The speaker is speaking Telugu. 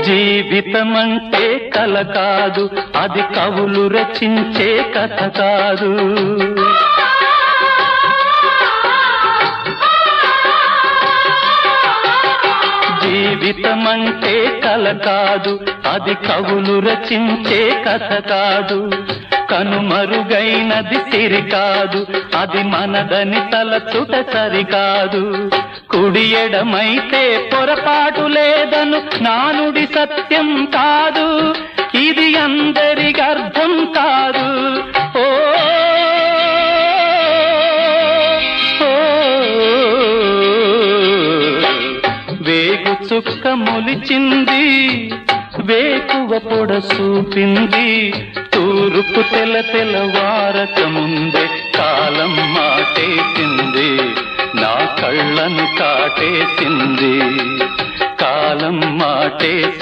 జీవితమంటే కల కాదు, అది కవులు రచించే కథ కాదు. జీవితమంటే కల కాదు, అది కవులు రచించే కథ కాదు. కనుమరుగైనది సిరి కాదు, అది మనదని తలచుట సరికాదు. కుడి ఎడమైతే పొరపాటు లేదను నానుడి సత్యం కాదు, ఇది అందరికి అర్థం కాదు. ఓ వేగు చుక్క మొలిచింది, వేకువ పొడ చూపింది, తూర్పు తెల్లవారక ముందే కాలం మాటేసింది, నా కళ్ళను కాటేసింది, కాలం మాటేసింది.